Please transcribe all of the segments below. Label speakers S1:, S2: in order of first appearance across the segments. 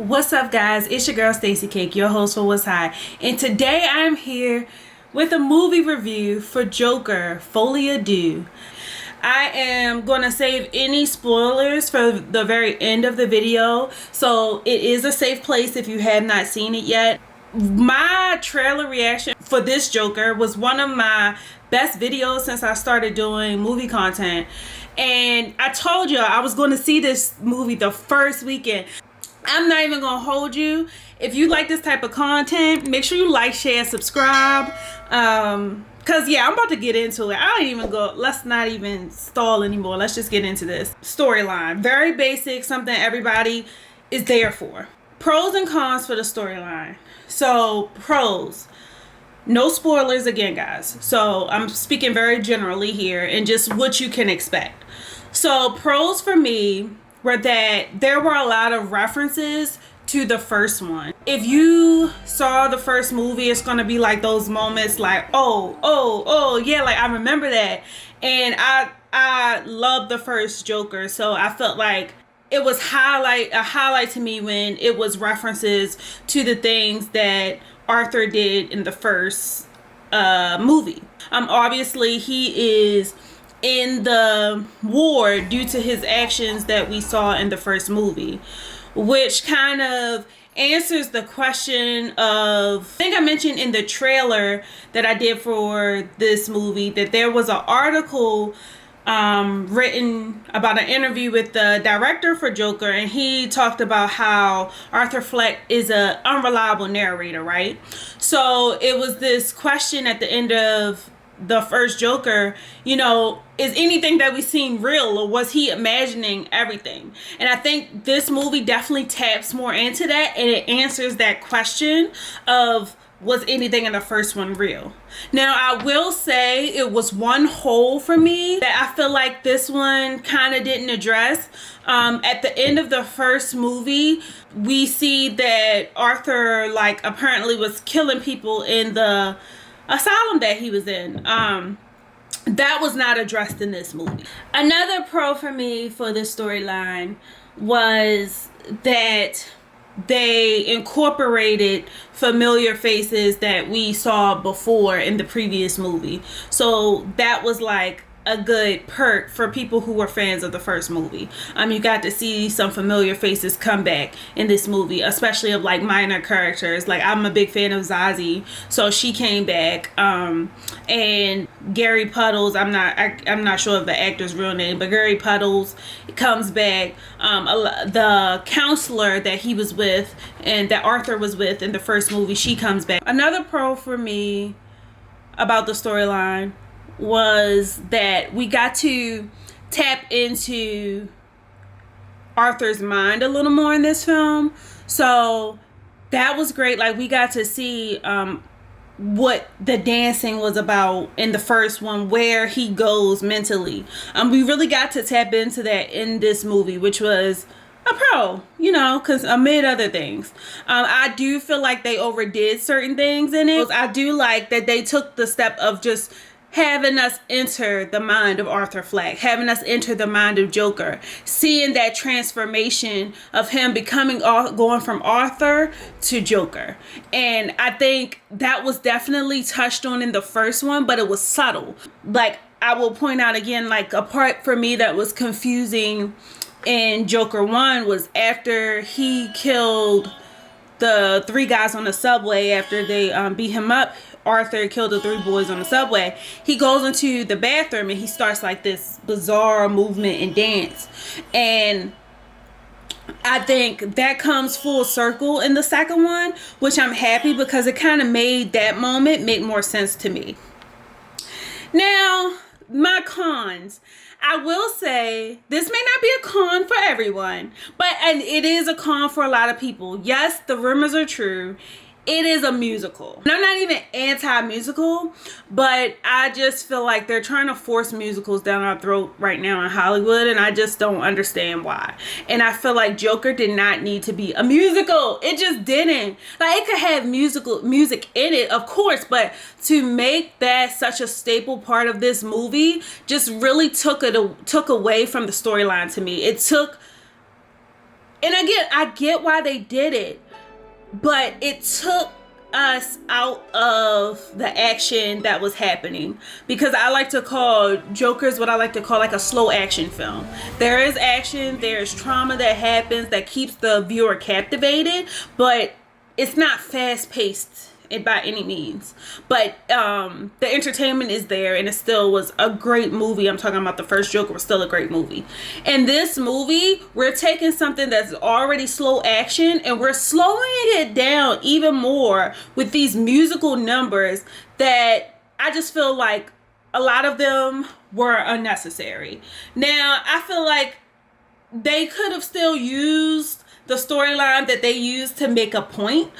S1: What's up, guys? It's your girl Stacy Cake, your host for What's High, and today I'm here with a movie review for Joker, Folie A Deux. I am going to save any spoilers for the very end of the video, so it is a safe place if you have not seen it yet. My trailer reaction for this Joker was one of my best videos since I started doing movie content, and I told you I was going to see this movie the first weekend. I'm not even gonna hold you. If you like this type of content, make sure you like, share, subscribe. Cause yeah, I'm about to get into it. I don't even go, let's not even stall anymore. Let's just get into this. Storyline. Very basic, something everybody is there for. Pros and cons for the storyline. So, pros. No spoilers again, guys. So, I'm speaking very generally here and just what you can expect. So, pros for me were that there were a lot of references to the first one. If you saw the first movie, it's gonna be like those moments like, oh, yeah, like I remember that. And I love the first Joker, so I felt like it was a highlight to me when it was references to the things that Arthur did in the first movie. Obviously he is in the war due to his actions that we saw in the first movie, which kind of answers the question of, I think I mentioned in the trailer that I did for this movie that there was an article written about an interview with the director for Joker, and he talked about how Arthur Fleck is an unreliable narrator, right? So it was this question at the end of the first Joker, you know, is anything that we seen real, or was he imagining everything? And I think this movie definitely taps more into that, and it answers that question of, was anything in the first one real? Now, I will say it was one hole for me that I feel like this one kind of didn't address. At the end of the first movie, we see that Arthur, like, apparently was killing people in the asylum that he was in. That was not addressed in this movie. Another pro for me for this storyline was that they incorporated familiar faces that we saw before in the previous movie. So that was like a good perk for people who were fans of the first movie. You got to see some familiar faces come back in this movie, especially of like minor characters. Like, I'm a big fan of Zazie, so she came back. And Gary Puddles, I'm not sure of the actor's real name, but Gary Puddles comes back. The counselor that he was with and that Arthur was with in the first movie, she comes back. Another pro for me about the storyline was that we got to tap into Arthur's mind a little more in this film. So that was great. Like, we got to see what the dancing was about in the first one, where he goes mentally. We really got to tap into that in this movie, which was a pro, you know, because amid other things, I do feel like they overdid certain things in it. I do like that they took the step of just having us enter the mind of Arthur Fleck, having us enter the mind of Joker, seeing that transformation of him going from Arthur to Joker. And I think that was definitely touched on in the first one, but it was subtle. Like, I will point out again, like, a part for me that was confusing in Joker 1 was after he killed the 3 guys on the subway, after they beat him up. Arthur killed the 3 boys on the subway. He goes into the bathroom and he starts like this bizarre movement and dance. And I think that comes full circle in the second one, which I'm happy, because it kind of made that moment make more sense to me. Now, my cons. I will say this may not be a con for everyone, and it is a con for a lot of people. Yes, the rumors are true. It is a musical. And I'm not even anti-musical, but I just feel like they're trying to force musicals down our throat right now in Hollywood, and I just don't understand why. And I feel like Joker did not need to be a musical. It just didn't. Like, it could have music in it, of course, but to make that such a staple part of this movie just really took away from the storyline to me. It took And again, I get why they did it, but it took us out of the action that was happening, because I like to call Joker's what I like to call like a slow action film. There is action, there's trauma that happens that keeps the viewer captivated, but it's not fast paced by any means. But the entertainment is there, and it still was a great movie. I'm talking about the first Joker was still a great movie. In this movie, we're taking something that's already slow action and we're slowing it down even more with these musical numbers that I just feel like a lot of them were unnecessary. Now, I feel like they could have still used the storyline that they used to make a point.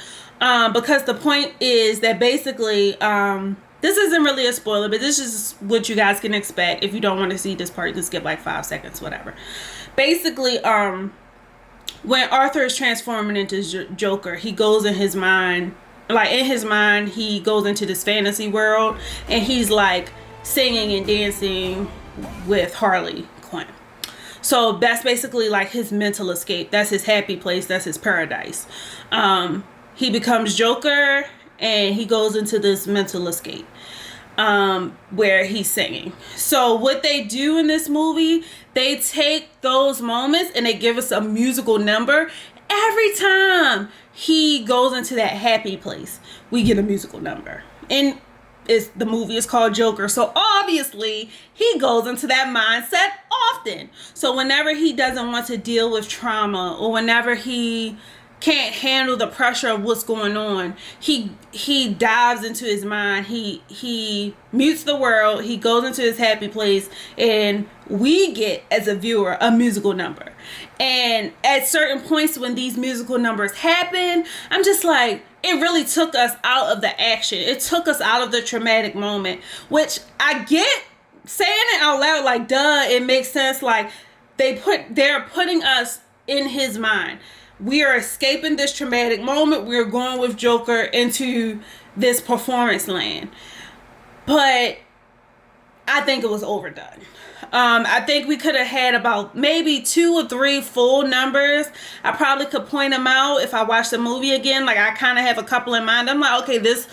S1: Because the point is that basically, this isn't really a spoiler, but this is what you guys can expect. If you don't want to see this part, you can skip like 5 seconds, whatever. Basically, when Arthur is transforming into Joker, he goes in his mind, he goes into this fantasy world, and he's like singing and dancing with Harley Quinn. So that's basically like his mental escape. That's his happy place. That's his paradise. He becomes Joker and he goes into this mental escape where he's singing. So what they do in this movie, they take those moments and they give us a musical number. Every time he goes into that happy place, we get a musical number. And the movie is called Joker, so obviously he goes into that mindset often. So whenever he doesn't want to deal with trauma, or whenever he can't handle the pressure of what's going on, he dives into his mind, he mutes the world, he goes into his happy place, and we get, as a viewer, a musical number. And at certain points when these musical numbers happen, I'm just like, it really took us out of the action. It took us out of the traumatic moment, which I get, saying it out loud, like, duh, it makes sense. Like, they're putting us in his mind. We are escaping this traumatic moment. We're going with Joker into this performance land. But I think it was overdone. I think we could have had about maybe 2 or 3 full numbers. I probably could point them out if I watch the movie again. Like, I kind of have a couple in mind. I'm like, okay, this,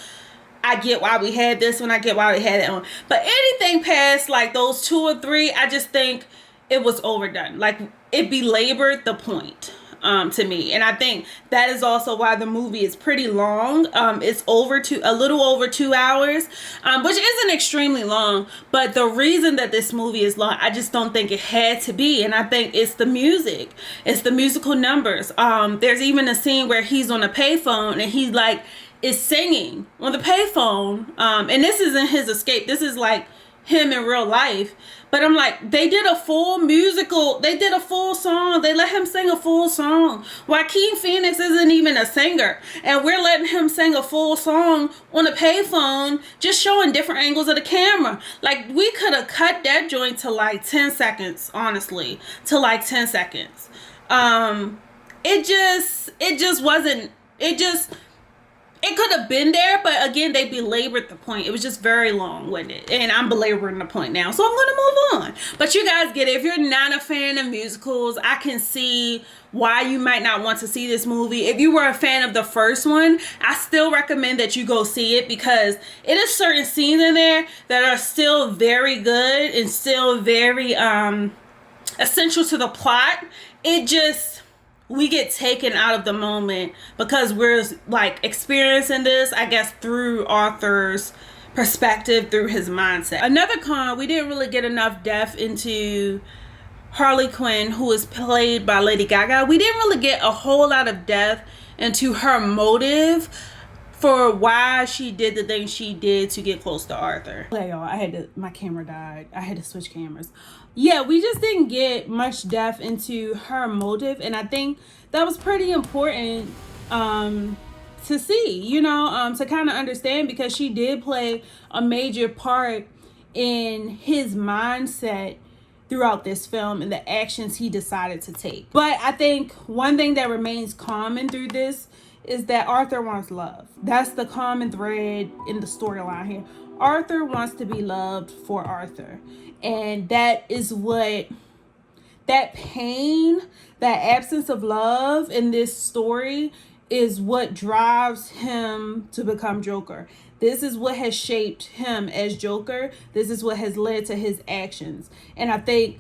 S1: I get why we had this one. I get why we had that one. But anything past like those 2 or 3, I just think it was overdone. Like, it belabored the point. To me, and I think that is also why the movie is pretty long. It's a little over 2 hours, which isn't extremely long, but the reason that this movie is long, I just don't think it had to be. And I think it's the music, it's the musical numbers. There's even a scene where he's on a payphone and he's like is singing on the payphone, and this isn't his escape, this is like him in real life. But I'm like, they did a full song. They let him sing a full song. Joaquin Phoenix isn't even a singer, and we're letting him sing a full song on a payphone, just showing different angles of the camera. Like, we could have cut that joint to like 10 seconds, honestly, to like 10 seconds. It could have been there, but again, they belabored the point. It was just very long-winded, and I'm belaboring the point now, so I'm going to move on. But you guys get it. If you're not a fan of musicals, I can see why you might not want to see this movie. If you were a fan of the first one, I still recommend that you go see it, because it is certain scenes in there that are still very good and still very essential to the plot. We get taken out of the moment because we're like experiencing this, I guess, through Arthur's perspective, through his mindset. Another con, we didn't really get enough depth into Harley Quinn, who is played by Lady Gaga. We didn't really get a whole lot of depth into her motive for why she did the things she did to get close to Arthur. Hey y'all, my camera died. I had to switch cameras. Yeah, we just didn't get much depth into her motive, and I think that was pretty important to see, to kind of understand, because she did play a major part in his mindset throughout this film and the actions he decided to take. But I think one thing that remains common through this is that Arthur wants love. That's the common thread in the storyline here. Arthur wants to be loved for Arthur. And that is what that pain, that absence of love in this story is what drives him to become Joker. This is what has shaped him as Joker. This is what has led to his actions. And I think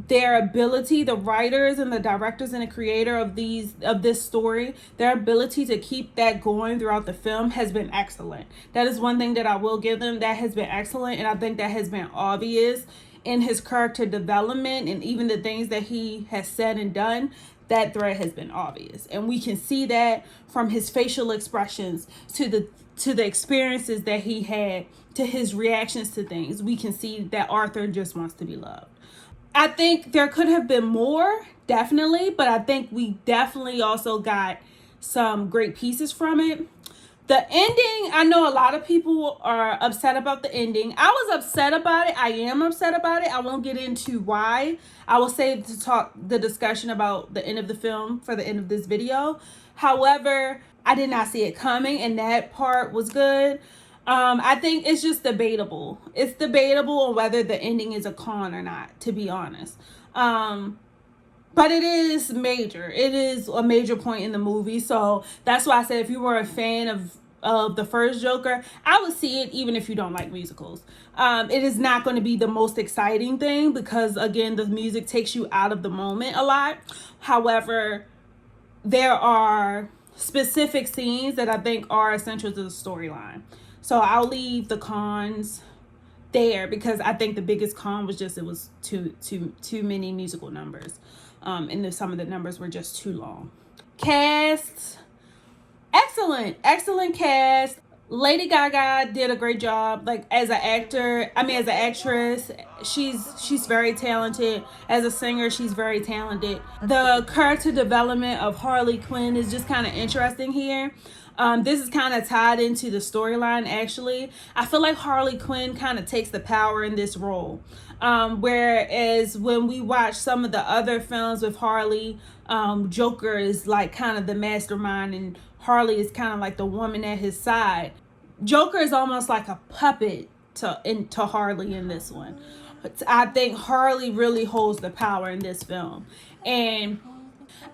S1: their ability, the writers and the directors and the creator of this story, their ability to keep that going throughout the film has been excellent. That is one thing that I will give them. That has been excellent, and I think that has been obvious in his character development and even the things that he has said and done. That thread has been obvious, and we can see that from his facial expressions to the experiences that he had, to his reactions to things. We can see that Arthur just wants to be loved. I think there could have been more, definitely, but I think we definitely also got some great pieces from it. The ending, I know a lot of people are upset about the ending. I was upset about it. I am upset about it. I won't get into why. I will save the discussion about the end of the film for the end of this video. However, I did not see it coming, and that part was good. I think it's just debatable. It's debatable on whether the ending is a con or not, to be honest. But it is major. It is a major point in the movie. So that's why I said if you were a fan of the first Joker, I would see it even if you don't like musicals. It is not going to be the most exciting thing because, again, the music takes you out of the moment a lot. However, there are specific scenes that I think are essential to the storyline. So I'll leave the cons there because I think the biggest con was just it was too many musical numbers. And some of the numbers were just too long. Cast, excellent cast. Lady Gaga did a great job, like as an actress. She's very talented. As a singer, she's very talented. The character development of Harley Quinn is just kind of interesting here. This is kind of tied into the storyline, actually. I feel like Harley Quinn kind of takes the power in this role. Whereas when we watch some of the other films with Harley, Joker is like kind of the mastermind and Harley is kind of like the woman at his side. Joker is almost like a puppet to Harley in this one. But I think Harley really holds the power in this film. And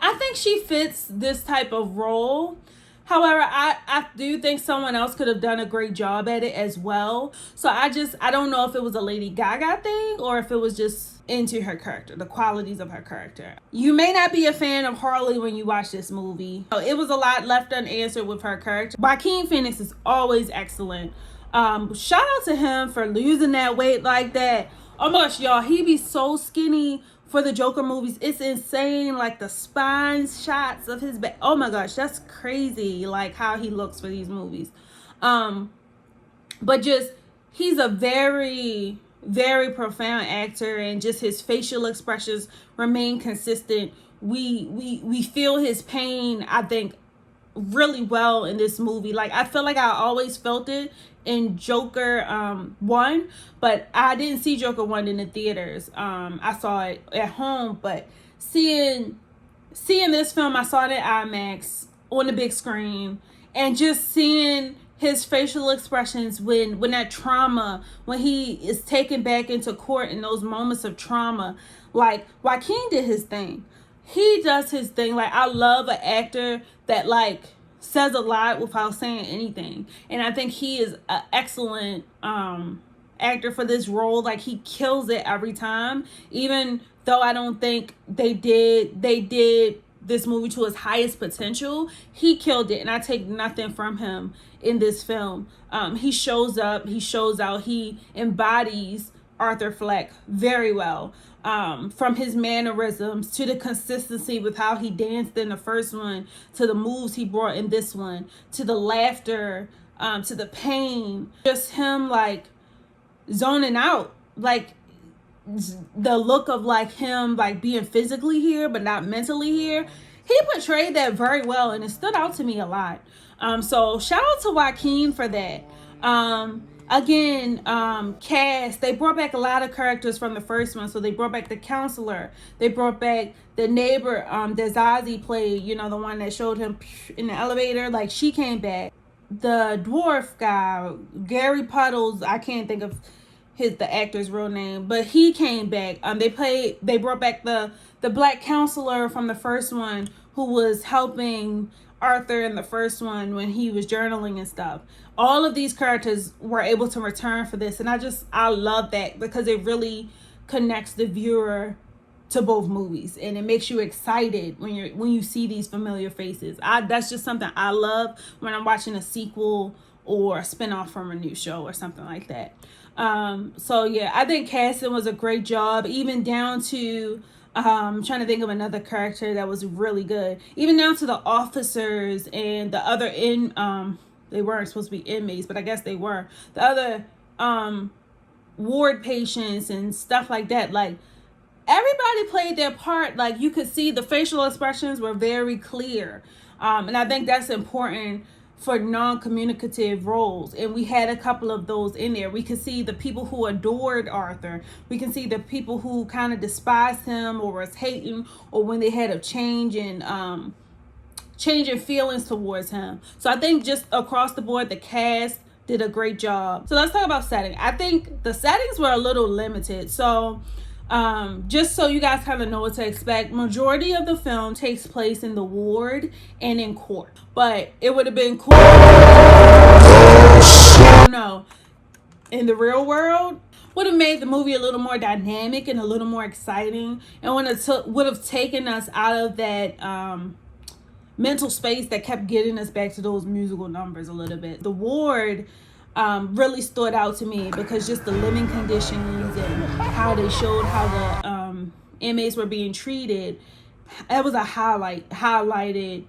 S1: I think she fits this type of role. However, I do think someone else could have done a great job at it as well. So I don't know if it was a Lady Gaga thing or if it was just into her character, the qualities of her character. You may not be a fan of Harley when you watch this movie. It was a lot left unanswered with her character. Joaquin Phoenix is always excellent. Shout out to him for losing that weight like that. Oh my gosh, y'all, he be so skinny for the Joker movies. It's insane, like the spine shots of his back. Oh my gosh, that's crazy, like how he looks for these movies. But just, he's a very, very profound actor, and just his facial expressions remain consistent. We feel his pain, I think, really well in this movie. Like, I feel like I always felt it in Joker 1, but I didn't see Joker 1 in the theaters. I saw it at home, but seeing this film, I saw it at IMAX on the big screen, and just seeing his facial expressions when that trauma, when he is taken back into court in those moments of trauma, like Joaquin did his thing. He does his thing. Like, I love an actor that like says a lot without saying anything, and I think he is an excellent actor for this role. Like, he kills it every time, even though I don't think they did this movie to its highest potential. He killed it, and I take nothing from him in this film. He shows up, he shows out, he embodies Arthur Fleck very well. From his mannerisms to the consistency with how he danced in the first one, to the moves he brought in this one, to the laughter, to the pain, just him like zoning out, like the look of like him like being physically here but not mentally here. He portrayed that very well, and it stood out to me a lot. So shout out to Joaquin for that. Again, cast, they brought back a lot of characters from the first one. So they brought back the counselor, they brought back the neighbor that Zazie played, you know, the one that showed him in the elevator, like she came back. The dwarf guy, Gary Puddles, I can't think of the actor's real name, but he came back. They brought back the black counselor from the first one who was helping Arthur in the first one when he was journaling and stuff. All of these characters were able to return for this, and I love that because it really connects the viewer to both movies, and it makes you excited when you see these familiar faces. That's just something I love when I'm watching a sequel or a spinoff from a new show or something like that. So yeah, I think casting was a great job, even down to trying to think of another character that was really good, even down to the officers and the other they weren't supposed to be inmates, but I guess they were, the other ward patients and stuff like that. Like, everybody played their part. Like, you could see the facial expressions were very clear, and I think that's important for non-communicative roles, and we had a couple of those in there. We could see the people who adored Arthur. We can see the people who kind of despised him or was hating, or when they had a change in feelings towards him. So I think just across the board, the cast did a great job. So let's talk about setting. I think the settings were a little limited. So just so you guys kind of know what to expect, majority of the film takes place in the ward and in court. But it would have been cool, in the real world, would have made the movie a little more dynamic and a little more exciting, and would have taken us out of that mental space that kept getting us back to those musical numbers a little bit. The ward really stood out to me because just the living conditions and how they showed how the inmates were being treated. That was a highlighted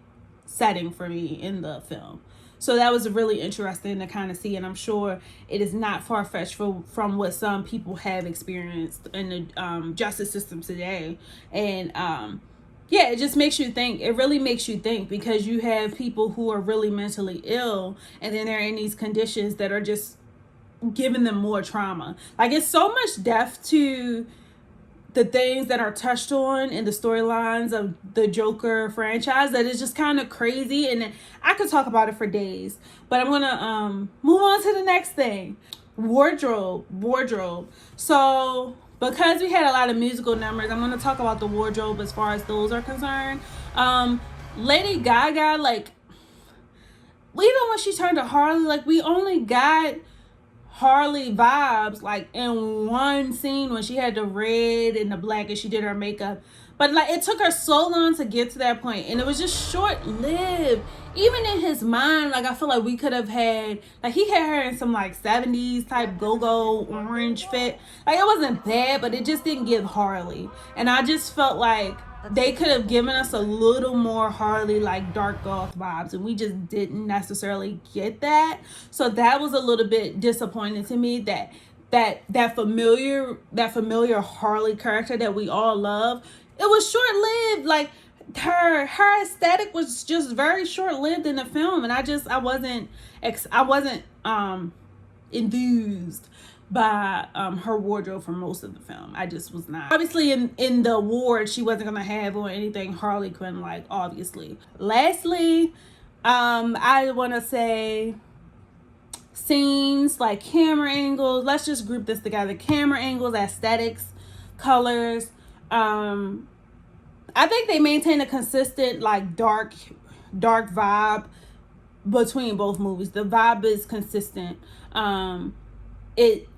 S1: setting for me in the film. So that was really interesting to kind of see, and I'm sure it is not far-fetched from what some people have experienced in the justice system today. And yeah, it just makes you think. It really makes you think, because you have people who are really mentally ill, and then they're in these conditions that are just giving them more trauma. Like, it's so much depth to the things that are touched on in the storylines of the Joker franchise that is just kind of crazy, and I could talk about it for days. But I'm gonna move on to the next thing. Wardrobe. So because we had a lot of musical numbers, I'm going to talk about the wardrobe as far as those are concerned. Lady Gaga, like, even when she turned to Harley, like, we only got Harley vibes, like, in one scene when she had the red and the black and she did her makeup. But, like, it took her so long to get to that point, and it was just short-lived. Even in his mind, like, I feel like we could have had, like, he had her in some, like, 70s type go-go orange fit. Like, it wasn't bad, but it just didn't give Harley. And I just felt like they could have given us a little more Harley, like, dark goth vibes, and we just didn't necessarily get that. So that was a little bit disappointing to me, that familiar Harley character that we all love. It was short-lived. Like, her aesthetic was just very short-lived in the film, and I wasn't enthused by her wardrobe for most of the film. I just was not. Obviously, in the ward, she wasn't gonna have on anything Harley Quinn like, obviously. Lastly, I want to say scenes, like camera angles. Let's just group this together: camera angles, aesthetics, colors. I think they maintain a consistent, like, dark vibe between both movies. The vibe is consistent. It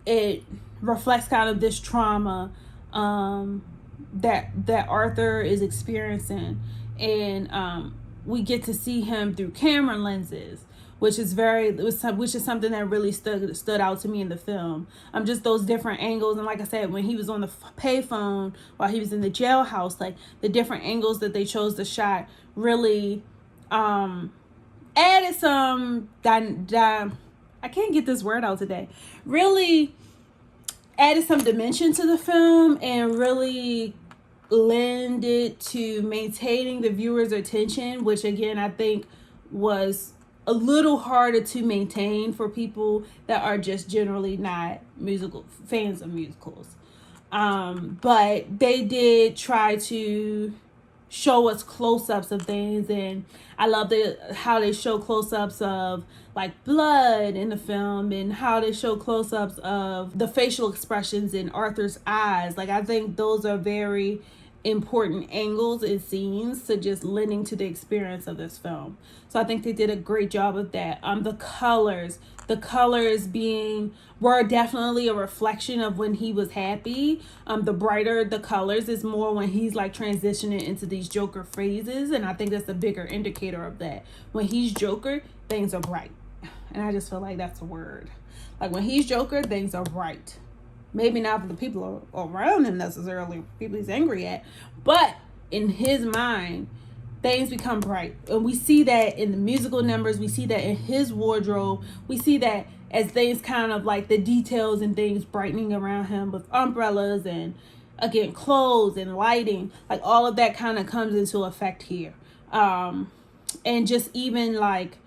S1: reflects kind of this trauma that Arthur is experiencing, and we get to see him through camera lenses, which is something that really stood out to me in the film. Just those different angles, and like I said, when he was on the payphone while he was in the jailhouse, like, the different angles that they chose to shot really added some I can't get this word out today. Really added some dimension to the film, and really lended to maintaining the viewer's attention, which again I think was a little harder to maintain for people that are just generally not musical fans of musicals. But they did try to show us close-ups of things, and I love how they show close-ups of like blood in the film, and how they show close-ups of the facial expressions in Arthur's eyes. Like, I think those are very important angles and scenes to just lending to the experience of this film. So I think they did a great job of that. The colors were definitely a reflection of when he was happy. The brighter the colors is more when he's like transitioning into these Joker phases, and I think that's a bigger indicator of that. When he's Joker, things are bright, and I just feel like that's a word. Like, when he's Joker, things are bright. Maybe not for the people around him necessarily, people he's angry at, but in his mind, things become bright. And we see that in the musical numbers. We see that in his wardrobe. We see that as things kind of like the details and things brightening around him with umbrellas and, again, clothes and lighting. Like, all of that kind of comes into effect here. And just even like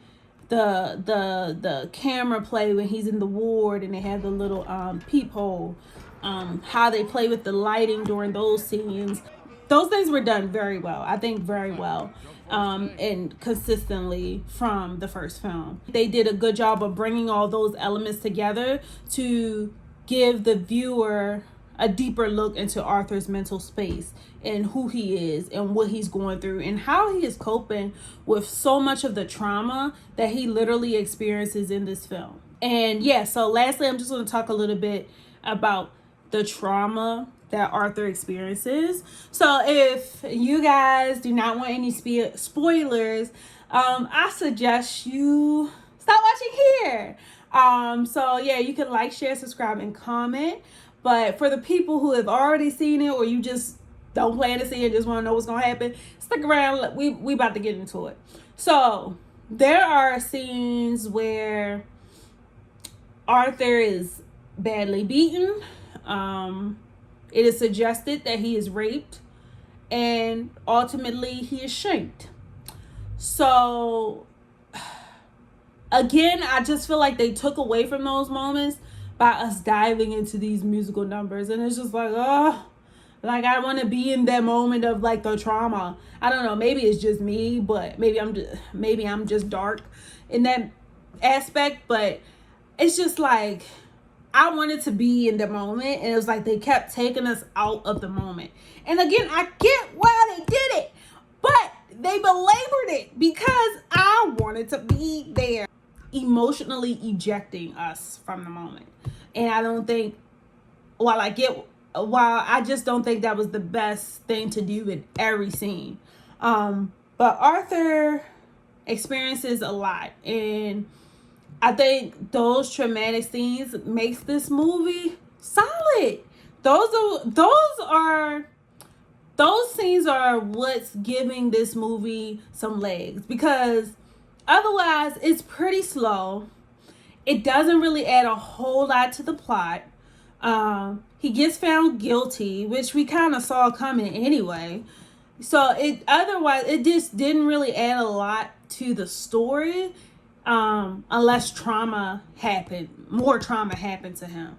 S1: the camera play when he's in the ward and they have the little peephole, how they play with the lighting during those scenes. Those things were done very well. I think very well, and consistently from the first film. They did a good job of bringing all those elements together to give the viewer a deeper look into Arthur's mental space and who he is and what he's going through and how he is coping with so much of the trauma that he literally experiences in this film. And yeah, so lastly, I'm just going to talk a little bit about the trauma that Arthur experiences. So if you guys do not want any spoilers, I suggest you stop watching here. So yeah, you can like, share, subscribe, and comment. But for the people who have already seen it, or you just don't plan to see it, just want to know what's going to happen, stick around. We about to get into it. So there are scenes where Arthur is badly beaten. It is suggested that he is raped, and ultimately he is shanked. So again, I just feel like they took away from those moments by us diving into these musical numbers, and it's just like, oh, like, I want to be in that moment of like the trauma. I don't know, maybe it's just me, but maybe I'm just dark in that aspect, but it's just like I wanted to be in the moment, and it was like they kept taking us out of the moment. And again, I get why they did it, but they belabored it because I wanted to be there, emotionally ejecting us from the moment. And I don't think, while I just don't think that was the best thing to do in every scene. But Arthur experiences a lot, and I think those traumatic scenes makes this movie solid. Those scenes are what's giving this movie some legs, because otherwise it's pretty slow. It doesn't really add a whole lot to the plot. He gets found guilty, which we kind of saw coming anyway. So it just didn't really add a lot to the story, unless more trauma happened to him.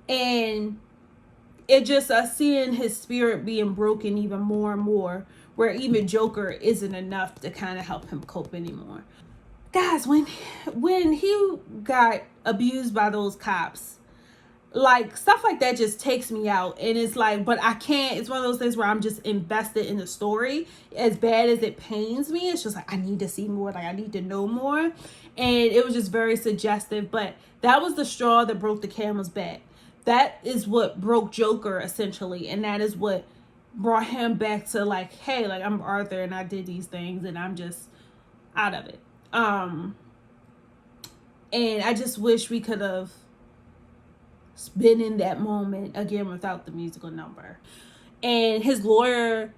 S1: And it just, seeing his spirit being broken even more and more, where even Joker isn't enough to kind of help him cope anymore. Guys, when he got abused by those cops, like, stuff like that just takes me out. And it's like, but I can't, it's one of those things where I'm just invested in the story. As bad as it pains me, it's just like, I need to see more, like, I need to know more. And it was just very suggestive, but that was the straw that broke the camel's back. That is what broke Joker, essentially, and that is what brought him back to, like, hey, like, I'm Arthur and I did these things and I'm just out of it. And I just wish we could have been in that moment again without the musical number. And his lawyer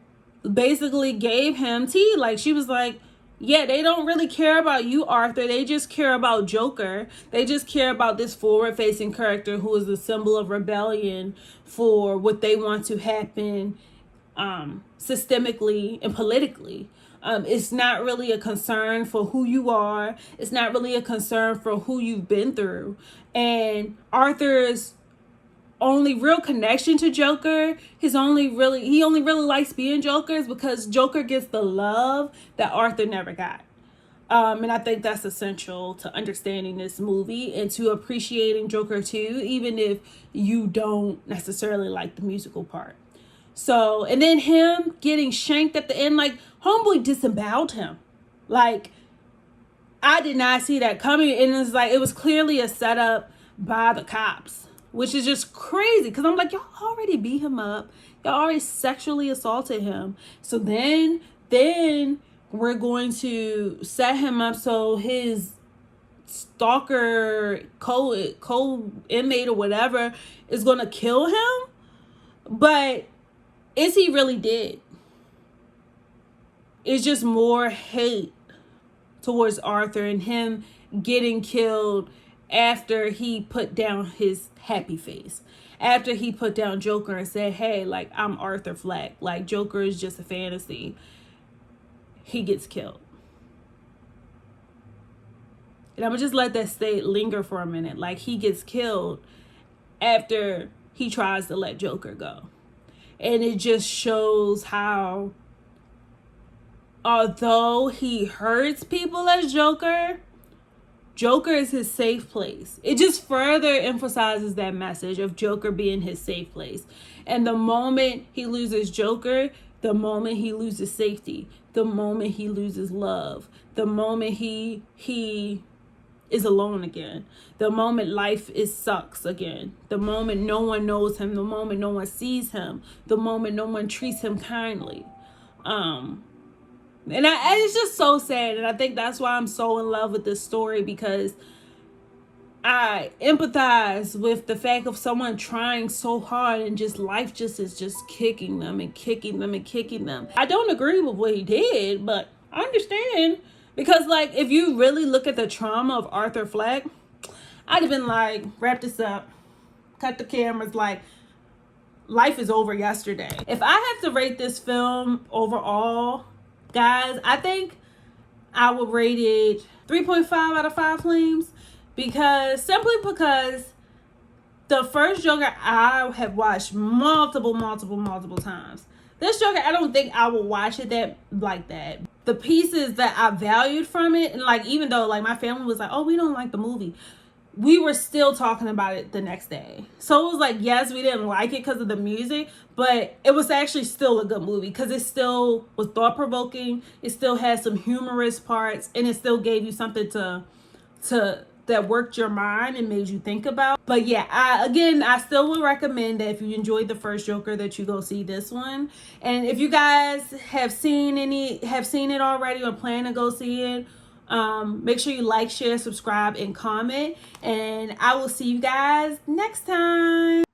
S1: basically gave him tea. Like, she was like, yeah, they don't really care about you, Arthur. They just care about Joker. They just care about this forward-facing character who is a symbol of rebellion for what they want to happen systemically and politically. It's not really a concern for who you are. It's not really a concern for who you've been through. And Arthur's only real connection to Joker, he only really likes being Joker is because Joker gets the love that Arthur never got. And I think that's essential to understanding this movie and to appreciating Joker too, even if you don't necessarily like the musical part. So, and then him getting shanked at the end, like, homeboy disemboweled him. Like, I did not see that coming. And it's like, it was clearly a setup by the cops, which is just crazy. Because I'm like, y'all already beat him up. Y'all already sexually assaulted him. So then we're going to set him up so his stalker co-inmate or whatever is going to kill him. But is he really dead? It's just more hate towards Arthur and him getting killed after he put down his happy face. After he put down Joker and said, hey, like, I'm Arthur Fleck. Like, Joker is just a fantasy. He gets killed. And I'm going to just let that linger for a minute. Like, he gets killed after he tries to let Joker go. And it just shows how, although he hurts people as Joker, Joker is his safe place. It just further emphasizes that message of Joker being his safe place. And the moment he loses Joker, the moment he loses safety, the moment he loses love, the moment he is alone again, the moment life sucks again, the moment no one knows him, the moment no one sees him, the moment no one treats him kindly. And it's just so sad. And I think that's why I'm so in love with this story, because I empathize with the fact of someone trying so hard and just life just is just kicking them and kicking them and kicking them. I don't agree with what he did, but I understand. Because, like, if you really look at the trauma of Arthur Fleck, I'd have been like, wrap this up, cut the cameras, like, life is over yesterday. If I have to rate this film overall, guys, I think I would rate it 3.5 out of 5 flames. Simply because the first Joker I have watched multiple times. This Joker, I don't think I would watch it like that. The pieces that I valued from it, and like, even though like my family was like, oh, we don't like the movie, we were still talking about it the next day. So it was like, yes, we didn't like it because of the music, but it was actually still a good movie because it still was thought-provoking. It still had some humorous parts, and it still gave you something to that worked your mind and made you think about. But yeah, I still would recommend that if you enjoyed the first Joker, that you go see this one. And if you guys have seen it already or plan to go see it, make sure you like, share, subscribe, and comment. And I will see you guys next time.